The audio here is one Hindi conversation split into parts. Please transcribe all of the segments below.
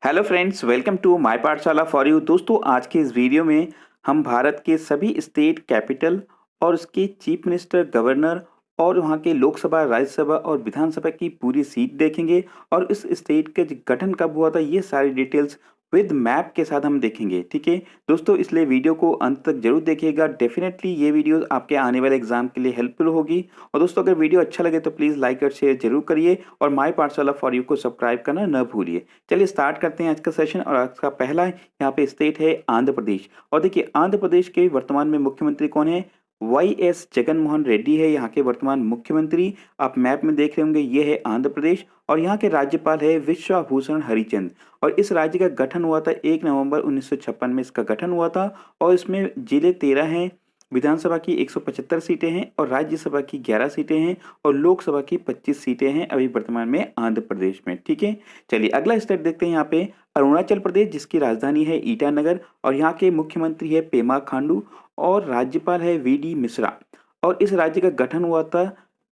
Hello friends, welcome to my pathshala for you. दोस्तों, आज के इस वीडियो में हम भारत के सभी स्टेट कैपिटल और उसके चीफ मिनिस्टर, गवर्नर और वहाँ के लोकसभा, राज्यसभा और विधानसभा की पूरी सीट देखेंगे और इस स्टेट का जो गठन कब हुआ था ये सारी डिटेल्स विद मैप के साथ हम देखेंगे। ठीक है दोस्तों, इसलिए वीडियो को अंत तक जरूर देखिएगा। डेफिनेटली ये वीडियो आपके आने वाले एग्जाम के लिए हेल्पफुल होगी। और दोस्तों, अगर वीडियो अच्छा लगे तो प्लीज़ लाइक और शेयर जरूर करिए और माय पाठशाला फॉर यू को सब्सक्राइब करना न भूलिए। चलिए स्टार्ट करते हैं आज का सेशन। और आज का पहला यहाँ पे स्टेट है आंध्र प्रदेश। और देखिए, आंध्र प्रदेश के वर्तमान में मुख्यमंत्री कौन है? वाई एस जगनमोहन रेड्डी है यहाँ के वर्तमान मुख्यमंत्री। आप मैप में देख रहे होंगे, ये है आंध्र प्रदेश। और यहाँ के राज्यपाल है विश्वभूषण हरिचंद। और इस राज्य का गठन हुआ था 1 नवंबर 1956 में इसका गठन हुआ था। और इसमें जिले 13 हैं, विधानसभा की 175 सीटें हैं और राज्यसभा की 11 सीटें हैं और लोकसभा की 25 सीटें हैं अभी वर्तमान में आंध्र प्रदेश में। ठीक है, चलिए अगला स्टेट देखते हैं। यहाँ पे अरुणाचल प्रदेश, जिसकी राजधानी है ईटानगर और यहाँ के मुख्यमंत्री है पेमा खांडू और राज्यपाल है वी.डी. मिश्रा। और इस राज्य का गठन हुआ था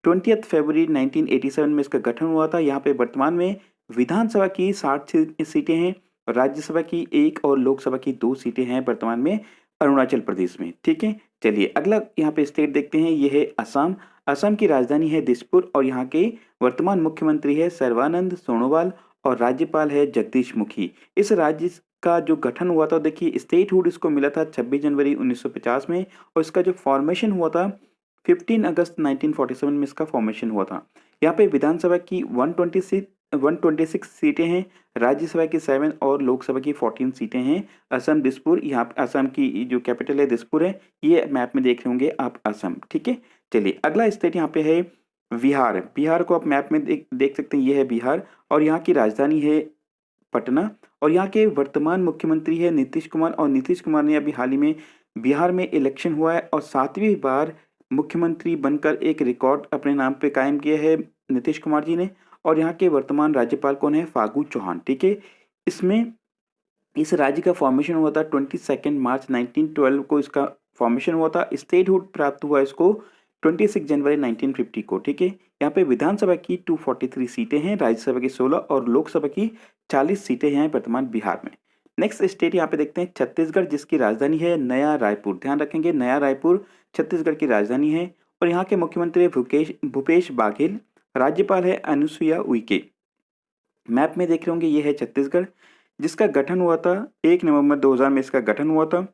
20 फरवरी 1987 में इसका गठन हुआ था। यहाँ पे वर्तमान में विधानसभा की 60 सीटें हैं और राज्यसभा की 1 और लोकसभा की 2 सीटें हैं वर्तमान में अरुणाचल प्रदेश में। ठीक है, चलिए अगला यहाँ पे स्टेट देखते हैं, ये है असम। असम की राजधानी है दिसपुर और यहाँ के वर्तमान मुख्यमंत्री है सर्बानंद सोनोवाल और राज्यपाल है जगदीश मुखी। इस राज्य का जो गठन हुआ था, देखिए स्टेटहुड इसको मिला था 26 जनवरी 1950 में और इसका जो फॉर्मेशन हुआ था 15 अगस्त 1947 में इसका फॉर्मेशन हुआ था। यहाँ पे विधानसभा की 126 सीटें हैं, राज्यसभा की 7 और लोकसभा की 14 सीटें हैं। असम दिसपुर, यहाँ पे असम की जो कैपिटल है दिसपुर है, ये मैप में देख रहे होंगे आप असम। ठीक है, चलिए अगला स्टेट यहाँ पे है बिहार। बिहार को आप मैप में देख सकते हैं, ये है बिहार और यहाँ की राजधानी है पटना। और यहाँ के वर्तमान मुख्यमंत्री है नीतीश कुमार और नीतीश कुमार ने अभी हाल ही में बिहार में इलेक्शन हुआ है और 7वीं बार मुख्यमंत्री बनकर एक रिकॉर्ड अपने नाम पे कायम किया है नीतीश कुमार जी ने। और यहाँ के वर्तमान राज्यपाल कौन है? फागू चौहान। ठीक है, इसमें इस राज्य का फॉर्मेशन हुआ था 22 मार्च 1912 को इसका फॉर्मेशन हुआ था। स्टेटहुड प्राप्त हुआ इसको 26 जनवरी 1950 को। ठीक है, यहाँ पे विधानसभा की 243 सीटें हैं, राज्यसभा की 16 और लोकसभा की 40 सीटें हैं वर्तमान बिहार में। नेक्स्ट स्टेट यहाँ पे देखते हैं छत्तीसगढ़, जिसकी राजधानी है नया रायपुर। ध्यान रखेंगे, नया रायपुर छत्तीसगढ़ की राजधानी है और यहाँ के मुख्यमंत्री भूपेश बाघेल, राज्यपाल है अनुसुईया उइके। मैप में देख रहे होंगे, ये है छत्तीसगढ़, जिसका गठन हुआ था 1 नवंबर 2000 में इसका गठन हुआ था।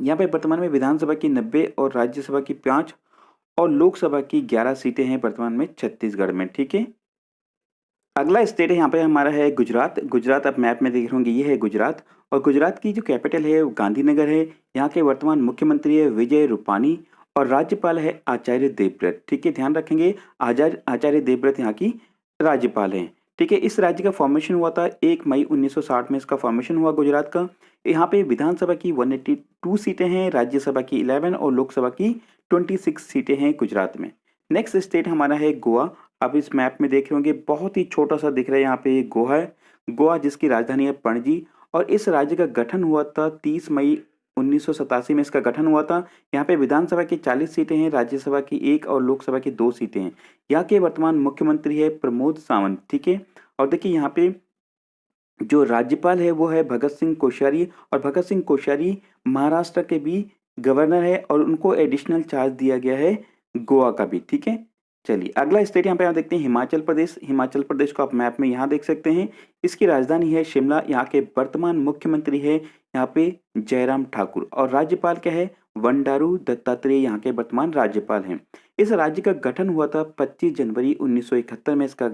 यहाँ पे वर्तमान में विधानसभा की 90 और राज्यसभा की 5 और लोकसभा की 11 सीटें हैं वर्तमान में छत्तीसगढ़ में। ठीक है, अगला स्टेट है यहाँ पे हमारा है गुजरात। गुजरात आप मैप में देख रहे होंगे, ये है गुजरात और गुजरात की जो कैपिटल है वो गांधीनगर है। यहाँ के वर्तमान मुख्यमंत्री है विजय रूपानी और राज्यपाल है आचार्य देवव्रत। ठीक है, ध्यान रखेंगे, आचार्य देवव्रत यहाँ की राज्यपाल हैं। ठीक है, इस राज्य का फॉर्मेशन हुआ था 1 मई 1960 में इसका फॉर्मेशन हुआ गुजरात का। यहाँ पे विधानसभा की 182 सीटें हैं, राज्यसभा की 11 और लोकसभा की 26 सीटें हैं गुजरात में। नेक्स्ट स्टेट हमारा है गोवा। आप इस मैप में देख रहे होंगे, बहुत ही छोटा सा दिख रहा है यहाँ पे, ये गोवा है। गोवा जिसकी राजधानी है पणजी और इस राज्य का गठन हुआ था 30 मई 1987 में इसका गठन हुआ था। यहाँ पे विधानसभा की 40 सीटें हैं, राज्यसभा की 1 और लोकसभा की 2 सीटें हैं। यहाँ के वर्तमान मुख्यमंत्री है प्रमोद सावंत। ठीक है, और देखिए यहाँ पे जो राज्यपाल है वो है भगत सिंह कोश्यारी और भगत सिंह कोश्यारी महाराष्ट्र के भी गवर्नर है और उनको एडिशनल चार्ज दिया गया है गोवा का भी। ठीक है, चलिए अगला स्टेट यहाँ पे आप देखते हैं हिमाचल प्रदेश। हिमाचल प्रदेश को आप मैप में यहाँ देख सकते हैं, इसकी राजधानी है शिमला। यहाँ के वर्तमान मुख्यमंत्री है यहाँ पे जयराम ठाकुर और राज्यपाल क्या है? बंडारू दत्तात्रेय यहाँ के वर्तमान राज्यपाल हैं। इस राज्य का गठन हुआ था 25 जनवरी 1971 में इसका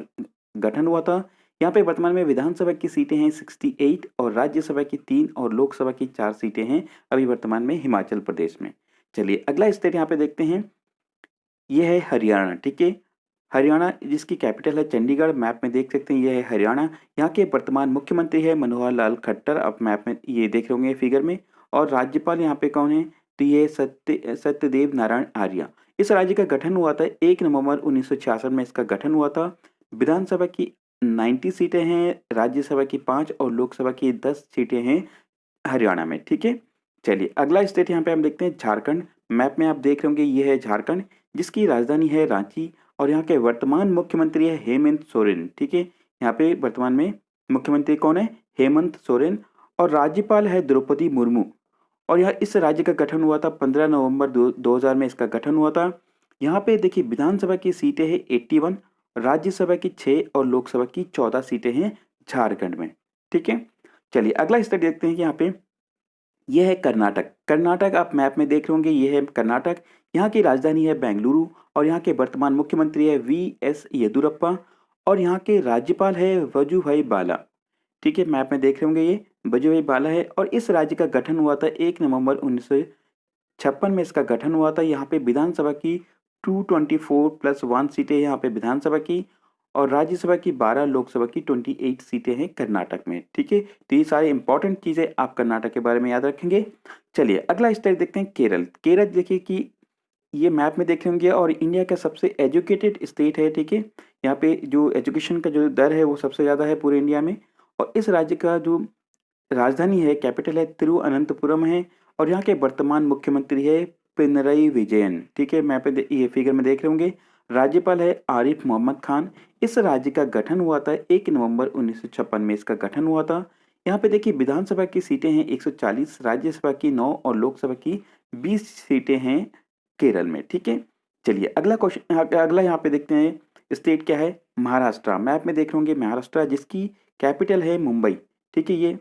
गठन हुआ था। यहाँ पे वर्तमान में विधानसभा की सीटें हैं 68 और राज्यसभा की 3 और लोकसभा की 4 सीटें हैं अभी वर्तमान में हिमाचल प्रदेश में। चलिए अगला स्टेट यहाँ पे देखते हैं, ये है हरियाणा। ठीक है, हरियाणा जिसकी कैपिटल है चंडीगढ़। मैप में देख सकते हैं, ये है हरियाणा। यहाँ के वर्तमान मुख्यमंत्री है मनोहर लाल खट्टर। आप मैप में ये देख रहे होंगे फिगर में। और राज्यपाल यहाँ पे कौन है? तो ये सत्यदेव नारायण आर्य। इस राज्य का गठन हुआ था 1 नवंबर 1966 में इसका गठन हुआ था। विधानसभा की 90 सीटें हैं, राज्यसभा की 5 और लोकसभा की 10 सीटें हैं हरियाणा में। ठीक है, चलिए अगला स्टेट यहाँ पे हम देखते हैं झारखंड। मैप में आप देख रहे होंगे, ये है झारखंड, जिसकी राजधानी है रांची और यहाँ के वर्तमान मुख्यमंत्री है हेमंत सोरेन। ठीक है, यहाँ पे वर्तमान में मुख्यमंत्री कौन है? हेमंत सोरेन और राज्यपाल है द्रौपदी मुर्मू। और यह इस राज्य का गठन हुआ था 15 नवंबर 2000 में इसका गठन हुआ था। यहाँ पे देखिए विधानसभा की सीटें हैं 81, राज्यसभा की 6 और लोकसभा की 14 सीटें हैं झारखंड में। ठीक है, चलिए अगला स्टेट देखते हैं कि यहाँ पे ये है कर्नाटक। कर्नाटक आप मैप में देख रहे होंगे, ये है कर्नाटक। यहाँ की राजधानी है बेंगलुरु और यहाँ के वर्तमान मुख्यमंत्री है वी.एस. येदुरप्पा और यहाँ के राज्यपाल है वजुभाई बाला। ठीक है, मैप में देख रहे होंगे ये वजुभाई बाला है और इस राज्य का गठन हुआ था 1 नवंबर 1956 में इसका गठन हुआ था। यहाँ पे विधानसभा की 224+1 सीटें यहाँ पे विधानसभा की और राज्यसभा की 12, लोकसभा की 28 सीटें हैं कर्नाटक में। ठीक है, तो ये सारी इंपॉर्टेंट चीज़ें आप कर्नाटक के बारे में याद रखेंगे। चलिए अगला स्टेट देखते हैं केरल। केरल देखिए कि ये मैप में देख होंगे और इंडिया का सबसे एजुकेटेड स्टेट है। ठीक है, यहाँ पे जो एजुकेशन का जो दर है वो सबसे ज़्यादा है पूरे इंडिया में। और इस राज्य का जो राजधानी है, कैपिटल है, तिरुवनंतपुरम है और यहाँ के वर्तमान मुख्यमंत्री है पिनरई विजयन। ठीक है, मैप पे ये फिगर में देख रहे होंगे। राज्यपाल है आरिफ मोहम्मद खान। इस राज्य का गठन हुआ था 1 नवंबर 1956 में इसका गठन हुआ था। यहाँ पे देखिए विधानसभा की सीटें हैं 140, राज्यसभा की 9 और लोकसभा की 20 सीटें हैं केरल में। ठीक है, चलिए अगला क्वेश्चन, अगला यहाँ पे देखते हैं स्टेट क्या है, महाराष्ट्र। मैप में देख होंगे महाराष्ट्र जिसकी कैपिटल है मुंबई। ठीक है, ये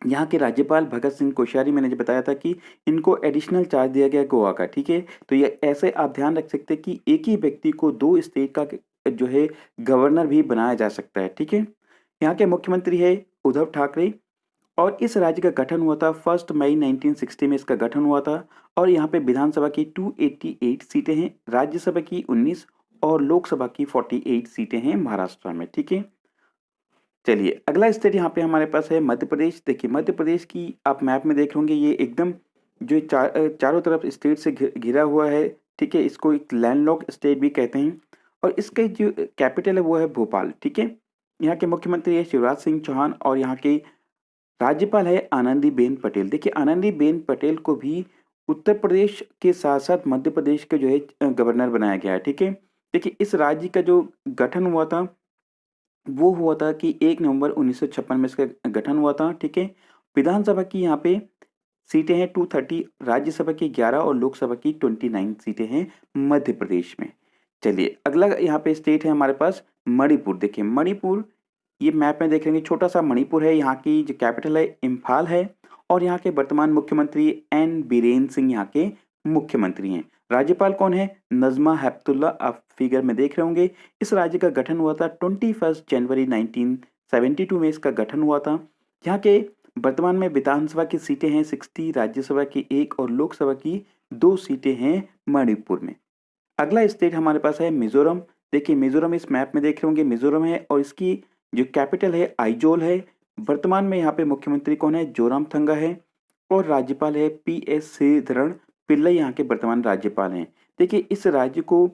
यहाँ के राज्यपाल भगत सिंह कोश्यारी, मैंने जो बताया था कि इनको एडिशनल चार्ज दिया गया गोवा का। ठीक है, तो ये ऐसे आप ध्यान रख सकते हैं कि एक ही व्यक्ति को 2 स्टेट का जो है गवर्नर भी बनाया जा सकता है। ठीक है, यहाँ के मुख्यमंत्री है उद्धव ठाकरे और इस राज्य का गठन हुआ था 1 मई 1960 में इसका गठन हुआ था। और यहाँ पे विधानसभा की 288 सीटें हैं, राज्यसभा की 19 और लोकसभा की 48 सीटें हैं महाराष्ट्र में। ठीक है, चलिए अगला स्टेट यहाँ पे हमारे पास है मध्य प्रदेश। देखिए मध्य प्रदेश की आप मैप में देख होंगे, ये एकदम जो चारों तरफ स्टेट से घिरा हुआ है। ठीक है, इसको एक लैंडलॉक स्टेट भी कहते हैं और इसके जो कैपिटल है वो है भोपाल। ठीक है, यहाँ के मुख्यमंत्री है शिवराज सिंह चौहान और यहाँ के राज्यपाल है आनंदीबेन पटेल। देखिए आनंदीबेन पटेल को भी उत्तर प्रदेश के साथ साथ मध्य प्रदेश के जो है गवर्नर बनाया गया है। ठीक है, देखिए इस राज्य का जो गठन हुआ था वो हुआ था कि 1 नवंबर 1956 में इसका गठन हुआ था। ठीक है, विधानसभा की यहाँ पे सीटें हैं 230, राज्यसभा की 11 और लोकसभा की 29 सीटें हैं मध्य प्रदेश में। चलिए अगला यहाँ पे स्टेट है हमारे पास मणिपुर। देखिए मणिपुर, ये मैप में देखेंगे छोटा सा मणिपुर है। यहाँ की जो कैपिटल है इम्फाल है और यहाँ के वर्तमान मुख्यमंत्री एन बीरेन सिंह यहाँ के मुख्यमंत्री हैं। राज्यपाल कौन है, नजमा हेपतुल्ला, आप फिगर में देख रहे होंगे। इस राज्य का गठन हुआ था 21 जनवरी 1972 में इसका गठन हुआ था। यहाँ के वर्तमान में विधानसभा की सीटें हैं 60, राज्यसभा की 1 और लोकसभा की 2 सीटें हैं मणिपुर में। अगला स्टेट हमारे पास है मिजोरम। देखिए मिजोरम इस मैप में देख रहे होंगे मिजोरम है और इसकी जो कैपिटल है आइजोल है। वर्तमान में यहाँ पे मुख्यमंत्री कौन है, जोरामथंगा है और राज्यपाल है पी.एस. श्रीधरन पिल्लई यहाँ के वर्तमान राज्यपाल हैं। देखिए इस राज्य को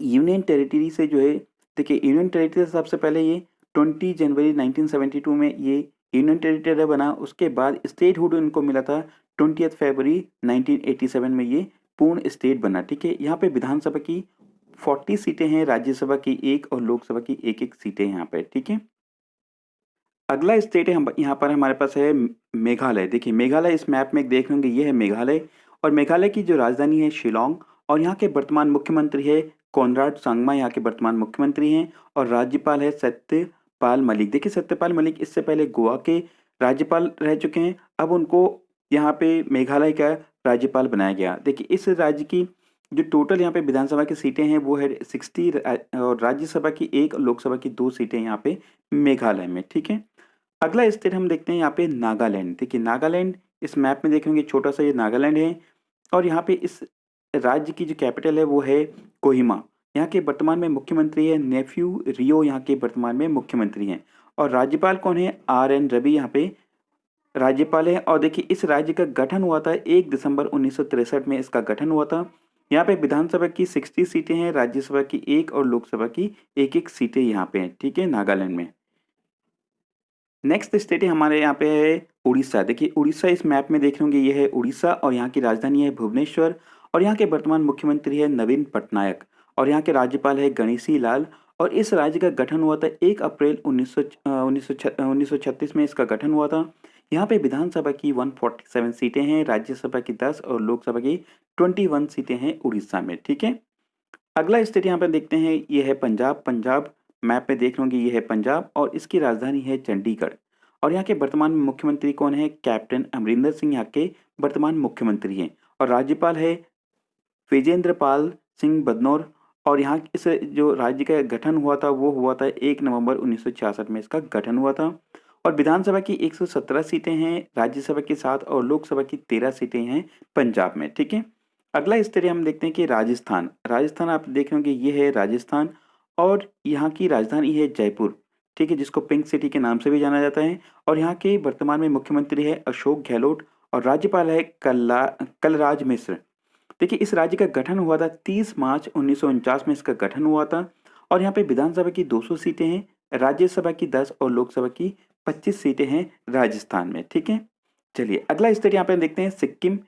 यूनियन टेरिटरी से जो है, देखिए यूनियन टेरिटरी से सबसे पहले ये 20 जनवरी 1972 में ये यूनियन टेरिटरी बना। उसके बाद स्टेटहुड इनको मिला था 20 फरवरी 1987 में ये पूर्ण स्टेट बना। ठीक है, यहाँ पे विधानसभा की 40 सीटें हैं, राज्यसभा की 1 और लोकसभा की 1-1 सीटें यहाँ पे। ठीक है, अगला स्टेट है हम यहाँ पर हमारे पास है मेघालय। देखिए मेघालय इस मैप में देख लेंगे, ये है मेघालय और मेघालय की जो राजधानी है शिलोंग और यहाँ के वर्तमान मुख्यमंत्री है कॉनराड संगमा, यहाँ के वर्तमान मुख्यमंत्री हैं और राज्यपाल है सत्यपाल मलिक। देखिए सत्यपाल मलिक इससे पहले गोवा के राज्यपाल रह चुके हैं, अब उनको यहाँ पे मेघालय का राज्यपाल बनाया गया। देखिए इस राज्य की जो टोटल यहाँ पे विधानसभा की सीटें हैं वो है 60 और राज्यसभा की 1 और लोकसभा की 2 सीटें यहाँ पे मेघालय में। ठीक है, अगला स्टेट हम देखते हैं यहाँ पे नागालैंड। देखिए नागालैंड इस मैप में देखेंगे छोटा सा ये नागालैंड है और यहाँ पे इस राज्य की जो कैपिटल है वो है कोहिमा। यहाँ के वर्तमान में मुख्यमंत्री है नेफ्यू रियो, यहाँ के वर्तमान में मुख्यमंत्री हैं और राज्यपाल कौन है, आर.एन. रवि यहाँ पे राज्यपाल है। और देखिए इस राज्य का गठन हुआ था 1 दिसंबर 1963 में इसका गठन हुआ था। यहाँ पे विधानसभा की 60 सीटें हैं, राज्यसभा की 1 और लोकसभा की 1-1 सीटें यहाँ पे हैं। ठीक है, नागालैंड में। नेक्स्ट स्टेट है हमारे यहाँ पे है उड़ीसा। देखिए उड़ीसा इस मैप में देख होंगे, ये है उड़ीसा और यहाँ की राजधानी है भुवनेश्वर और यहाँ के वर्तमान मुख्यमंत्री है नवीन पटनायक और यहाँ के राज्यपाल है गणेशी लाल और इस राज्य का गठन हुआ था 1 अप्रैल 1936 में इसका गठन हुआ था। यहाँ पे विधानसभा की 147 सीटें हैं, राज्यसभा की 10 और लोकसभा की 21 सीटें हैं उड़ीसा में, ठीक है। अगला स्टेट यहाँ पे देखते हैं, ये है पंजाब। पंजाब मैप में देख लोगे, ये है पंजाब और इसकी राजधानी है चंडीगढ़। और यहाँ के वर्तमान में मुख्यमंत्री कौन है? कैप्टन अमरिंदर सिंह यहाँ के वर्तमान मुख्यमंत्री हैं। और राज्यपाल है विजेंद्र पाल सिंह बदनौर। और यहाँ इस जो राज्य का गठन हुआ था वो हुआ था 1 नवंबर 1966 में इसका गठन हुआ था। और विधानसभा की 117 सीटें हैं, राज्यसभा की 7 और लोकसभा की 13 सीटें हैं पंजाब में, ठीक है। अगला स्टेट हम देखते हैं कि राजस्थान। राजस्थान आप देख रहे होंगे, ये है राजस्थान और यहाँ की राजधानी है जयपुर, ठीक है, जिसको पिंक सिटी के नाम से भी जाना जाता है। और यहाँ के वर्तमान में मुख्यमंत्री है अशोक गहलोत और राज्यपाल है कलराज मिश्र। देखिए, इस राज्य का गठन हुआ था 30 मार्च 1949 में इसका गठन हुआ था। और यहाँ पे विधानसभा की 200 सीटें हैं, राज्यसभा की 10 और लोकसभा की 25 सीटें हैं राजस्थान में, ठीक है। चलिए अगला स्टेट यहाँ पे देखते हैं सिक्किम।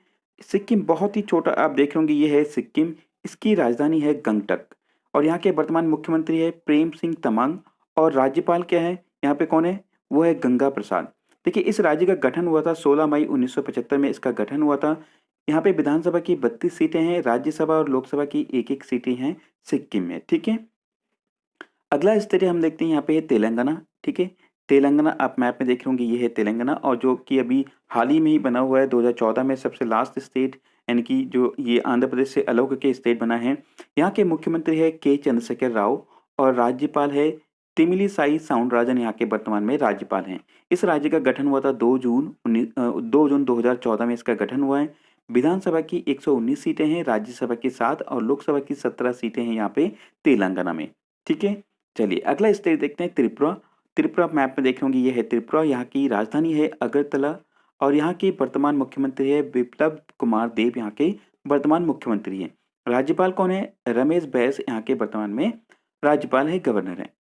सिक्किम बहुत ही छोटा आप देख रहे होंगे, ये है सिक्किम, इसकी राजधानी है गंगटक। और यहाँ के वर्तमान मुख्यमंत्री है प्रेम सिंह तमांग और राज्यपाल क्या है यहाँ पे कौन है? वो है गंगा प्रसाद। देखिए, इस राज्य का गठन हुआ था 16 मई 1975 में इसका गठन हुआ था। यहाँ पे विधानसभा की 32 सीटें हैं, राज्यसभा और लोकसभा की 1-1 सीटें हैं सिक्किम में, ठीक है। अगला स्टेट हम देखते हैं, यहाँ पे है तेलंगाना, ठीक है। तेलंगाना आप मैप में देख रहे होंगे, ये है तेलंगाना और जो कि अभी हाल ही में ही बना हुआ है 2014 में सबसे लास्ट स्टेट, यानी कि जो ये आंध्र प्रदेश से अलग होकर स्टेट बना है। यहाँ के मुख्यमंत्री है के चंद्रशेखर राव और राज्यपाल है तिमिलिसाई साउंडराजन यहाँ के वर्तमान में राज्यपाल हैं। इस राज्य का गठन हुआ था 2 जून 2014 में इसका गठन हुआ है। विधानसभा की 119 सीटें हैं, राज्यसभा की 7 और लोकसभा की 17 सीटें हैं यहाँ पे तेलंगाना में, ठीक है। चलिए अगला स्टेट देखते हैं त्रिपुरा। त्रिपुरा मैप में देख होंगे, ये है त्रिपुरा, यहाँ की राजधानी है अगरतला और यहाँ के वर्तमान मुख्यमंत्री है बिप्लब कुमार देव, यहाँ के वर्तमान मुख्यमंत्री हैं। राज्यपाल कौन है? रमेश बैस यहाँ के वर्तमान में राज्यपाल है, गवर्नर है।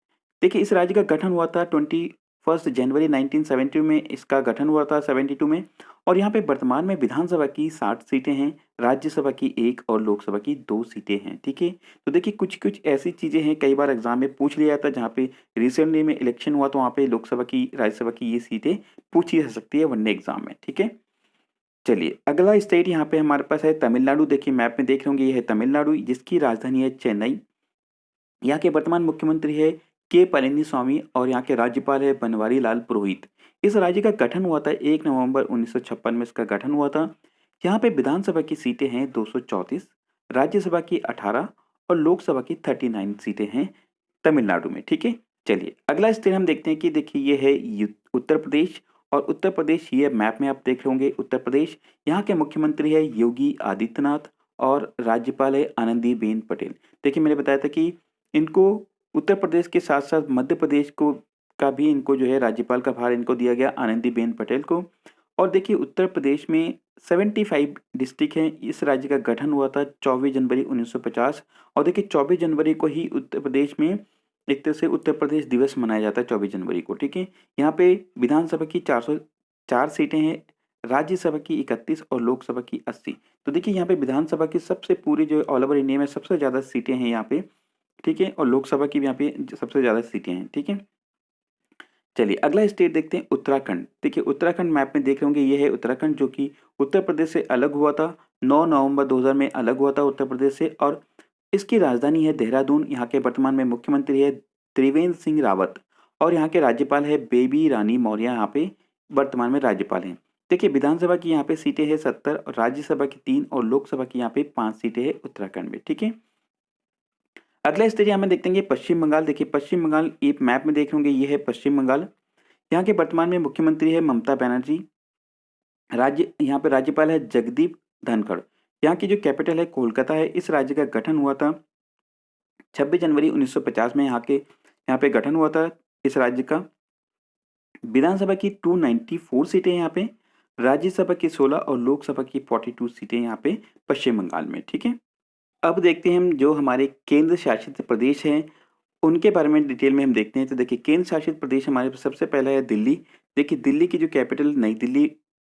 देखिए, इस राज्य का गठन हुआ था 21 जनवरी 1972 में इसका गठन हुआ था 72 में। और यहाँ पे वर्तमान में विधानसभा की 60 सीटें हैं, राज्यसभा की 1 और लोकसभा की 2 सीटें हैं, ठीक है। तो देखिए, कुछ कुछ ऐसी चीज़ें हैं कई बार एग्जाम में पूछ लिया जाता है, जहाँ पे रिसेंटली में इलेक्शन हुआ तो वहाँ पे लोकसभा की राज्यसभा की ये सीटें पूछी जा सकती है वनडे एग्जाम में, ठीक है। चलिए अगला स्टेट यहाँ पे हमारे पास है तमिलनाडु। देखिए मैप में देख रहे होंगे, ये है तमिलनाडु, जिसकी राजधानी है चेन्नई। यहाँ के वर्तमान मुख्यमंत्री है के पळनिस्वामी और यहाँ के राज्यपाल है बनवारी लाल पुरोहित। इस राज्य का गठन हुआ था 1 नवंबर 1956 में इसका गठन हुआ था। यहाँ पे विधानसभा की सीटें हैं 234, राज्यसभा की 18 और लोकसभा की 39 सीटें हैं तमिलनाडु में, ठीक है। चलिए अगला स्टेट हम देखते हैं कि देखिए ये है उत्तर प्रदेश। और उत्तर प्रदेश ये मैप में आप देख रहे होंगे, उत्तर प्रदेश, यहाँ के मुख्यमंत्री है योगी आदित्यनाथ और राज्यपाल है आनंदीबेन पटेल। देखिए मैंने बताया था कि इनको उत्तर प्रदेश के साथ-साथ मध्य प्रदेश को का भी इनको जो है राज्यपाल का भार इनको दिया गया आनंदीबेन पटेल को। और देखिए उत्तर प्रदेश में 75 डिस्ट्रिक्ट हैं। इस राज्य का गठन हुआ था 24 जनवरी 1950 और देखिए 24 जनवरी को ही उत्तर प्रदेश में एक तरह से उत्तर प्रदेश दिवस मनाया जाता है 24 जनवरी को, ठीक है। यहाँ पे विधानसभा की 404 सीटें हैं, राज्यसभा की 31 और लोकसभा की 80। तो देखिए यहाँ पे विधानसभा की सबसे पूरी जो ऑल ओवर इंडिया में सबसे ज़्यादा सीटें हैं यहाँ पे, ठीक है। और लोकसभा की भी यहाँ पे सबसे ज़्यादा सीटें हैं, ठीक है। चलिए अगला स्टेट देखते हैं उत्तराखंड। देखिए उत्तराखंड मैप में देख रहे होंगे, ये है उत्तराखंड जो कि उत्तर प्रदेश से अलग हुआ था। 9 नवंबर 2000 में अलग हुआ था उत्तर प्रदेश से और इसकी राजधानी है देहरादून। यहाँ के वर्तमान में मुख्यमंत्री है त्रिवेंद्र सिंह रावत और यहाँ के राज्यपाल है बेबी रानी मौर्य, यहाँ पे वर्तमान में राज्यपाल हैं। देखिए विधानसभा की यहाँ पे सीटें हैं 70 और राज्यसभा की 3 और लोकसभा की यहाँ पे 5 सीटें हैं उत्तराखंड में, ठीक है। अगला स्टेट यहाँ में देखते हैं पश्चिम बंगाल। देखिए पश्चिम बंगाल एक मैप में देख रहे होंगे, ये है पश्चिम बंगाल। यहाँ के वर्तमान में मुख्यमंत्री है ममता बनर्जी। राज्य यहाँ पे राज्यपाल है जगदीप धनखड़। यहाँ की जो कैपिटल है कोलकाता है। इस राज्य का गठन हुआ था 26 जनवरी 1950 में। यहाँ पे गठन हुआ था इस राज्य का। विधानसभा की 294 सीटें यहाँ पे, राज्यसभा की 16 और लोकसभा की 42 सीटें यहाँ पे पश्चिम बंगाल में, ठीक है। अब देखते हैं हम जो हमारे केंद्र शासित प्रदेश हैं उनके बारे में डिटेल में हम देखते हैं। तो देखिए केंद्र शासित प्रदेश हमारे सबसे पहला है दिल्ली। देखिए दिल्ली की जो कैपिटल नई दिल्ली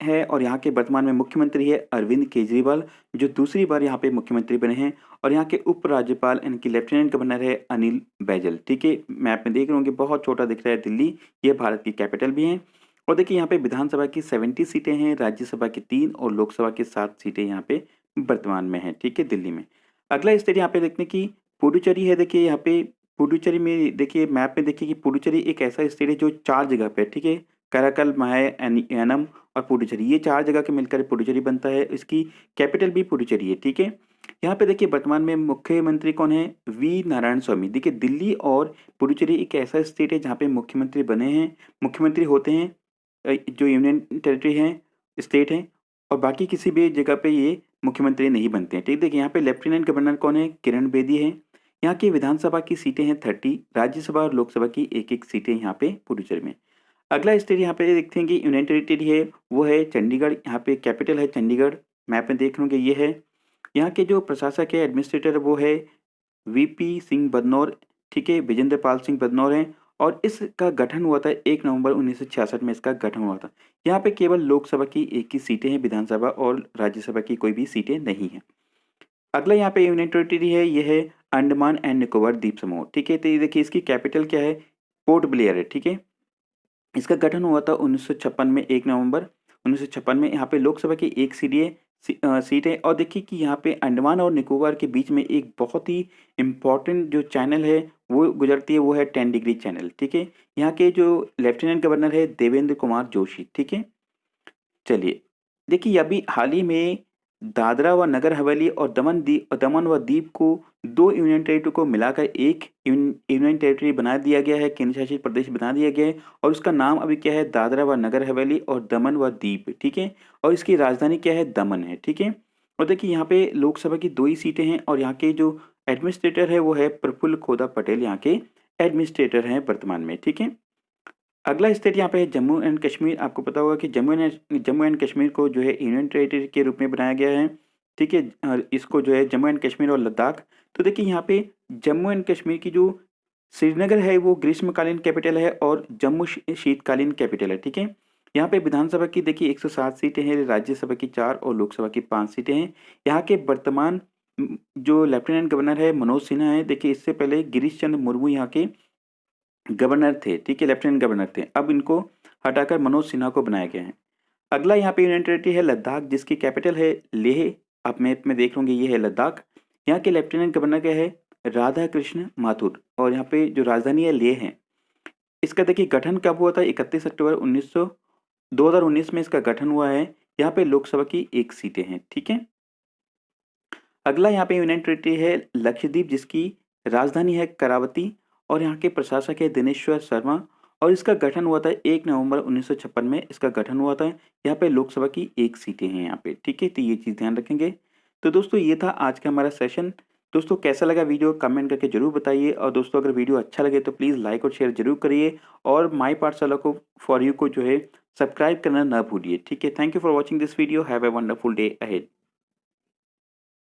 है और यहाँ के वर्तमान में मुख्यमंत्री है अरविंद केजरीवाल, जो दूसरी बार यहाँ पे मुख्यमंत्री बने हैं। और यहाँ के उपराज्यपाल यानी कि लेफ्टिनेंट गवर्नर है अनिल बैजल। ठीक है, मैप में देख रहे होंगे बहुत छोटा दिख रहा है दिल्ली, ये भारत की कैपिटल भी है। और देखिए यहाँ पे विधानसभा की 70 सीटें हैं, राज्यसभा की 3 और लोकसभा की 7 सीटें यहाँ पे वर्तमान में हैं। ठीक है, दिल्ली में। अगला स्टेट यहाँ पे देखते हैं कि पुडुचेरी है। देखिए यहाँ पे पुडुचेरी में देखिए मैप में देखिए कि पुडुचेरी एक ऐसा स्टेट है जो 4 जगह पे है। ठीक है, कराकल, माहे, यानम और पुडुचेरी, ये 4 जगह के मिलकर पुडुचेरी बनता है। इसकी कैपिटल भी पुडुचेरी है। ठीक है, यहाँ पे देखिए वर्तमान में मुख्यमंत्री कौन है? वी नारायण स्वामी। देखिए दिल्ली और पुडुचेरी एक ऐसा स्टेट है जहाँ पे मुख्यमंत्री बने हैं, मुख्यमंत्री होते हैं जो यूनियन टेरिटरी हैं, स्टेट हैं, और बाकी किसी भी जगह पे ये मुख्यमंत्री नहीं बनते हैं। ठीक, देखिए यहाँ पे लेफ्टिनेंट गवर्नर कौन है? किरण बेदी है। यहाँ की विधानसभा की सीटें हैं 30, राज्यसभा और लोकसभा की एक-एक सीटें यहाँ पे पुडुचेरी में। अगला स्टेट यहाँ पे देखते हैं कि यूनियन टेरिटरी है, वो है चंडीगढ़। यहाँ पे कैपिटल है चंडीगढ़, मैप में देख लोगे ये है। यहाँ के जो प्रशासक है, एडमिनिस्ट्रेटर, वो है वीपी सिंह बदनौर। ठीक है, विजेंद्र पाल सिंह बदनौर हैं और इसका गठन हुआ था 1 नवंबर 1966 में इसका गठन हुआ था। यहाँ पे केवल लोकसभा की एक ही सीटें हैं, विधानसभा और राज्यसभा की कोई भी सीटें नहीं हैं। अगला यहाँ पे यूनियन टेरिटरी है, ये है अंडमान एंड निकोबार द्वीप समूह। ठीक है, तो ये देखिए इसकी कैपिटल क्या है? पोर्ट ब्लेयर है। ठीक है, इसका गठन हुआ था 1956 में, 1 नवंबर 1956 में। यहाँ पे लोकसभा की एक सीट है। और देखिए कि यहाँ पे अंडमान और निकोबार के बीच में एक बहुत ही इम्पोर्टेंट जो चैनल है वो गुजरती है, वो है 10 डिग्री चैनल। ठीक है, यहाँ के जो लेफ्टिनेंट गवर्नर है देवेंद्र कुमार जोशी। ठीक है, चलिए देखिए अभी हाल ही में दादरा व नगर हवेली और दमन व दीव को 2 यूनियन टेरिटरी को मिलाकर एक यूनियन टेरिटरी बना दिया गया है, केंद्र शासित प्रदेश बना दिया गया है। और उसका नाम अभी क्या है? दादरा व नगर हवेली और दमन व दीव। ठीक है, और इसकी राजधानी क्या है? दमन है। ठीक है, और देखिए यहाँ पे लोकसभा की 2 ही सीटें हैं और यहाँ के जो एडमिनिस्ट्रेटर है वो है प्रफुल्ल खोदा पटेल, यहाँ के एडमिनिस्ट्रेटर हैं वर्तमान में। ठीक है, अगला स्टेट यहाँ पे है जम्मू एंड कश्मीर। आपको पता होगा कि जम्मू एंड कश्मीर को जो है यूनियन टेरिटरी के रूप में बनाया गया है। ठीक है, इसको जो है जम्मू एंड कश्मीर और लद्दाख। तो देखिए यहाँ पे जम्मू एंड कश्मीर की जो श्रीनगर है वो ग्रीष्मकालीन कैपिटल है और जम्मू शीतकालीन कैपिटल है। ठीक है, यहाँ पे विधानसभा की देखिए 107 सीटें हैं, राज्यसभा की 4 और लोकसभा की 5 सीटें हैं। यहाँ के वर्तमान जो लेफ्टिनेंट गवर्नर है मनोज सिन्हा है। देखिए इससे पहले गिरीश चंद्र मुर्मू यहाँ के गवर्नर थे। ठीक है, लेफ्टिनेंट गवर्नर थे, अब इनको हटाकर मनोज सिन्हा को बनाया गया है। अगला यहाँ पे यूनियन टेरिटरी है लद्दाख, जिसकी कैपिटल है लेह। आप मैप में देख लोगे ये है लद्दाख। यहाँ के लेफ्टिनेंट गवर्नर क्या है? राधा कृष्ण माथुर। और यहाँ पे जो राजधानी है लेह है। इसका देखिए गठन कब हुआ था? 31 अक्टूबर 2019 में इसका गठन हुआ है। यहाँ पे लोकसभा की 1 सीटें हैं। ठीक है, अगला यहाँ पे यूनियन टेरिटरी है लक्षद्वीप, जिसकी राजधानी है करावती और यहाँ के प्रशासक है दिनेश्वर शर्मा। और इसका गठन हुआ था 1 नवंबर 1956 में इसका गठन हुआ था। यहाँ पे लोकसभा की 1 सीटें हैं यहाँ पे। ठीक है, तो ये चीज़ ध्यान रखेंगे। तो दोस्तों ये था आज का हमारा सेशन। दोस्तों कैसा लगा वीडियो कमेंट करके जरूर बताइए। और दोस्तों अगर वीडियो अच्छा लगे तो प्लीज़ लाइक और शेयर जरूर करिए। और माई पाठशाला को फॉर यू को जो है सब्सक्राइब करना ना भूलिए। ठीक है, thank you for watching this video. Have a wonderful day ahead.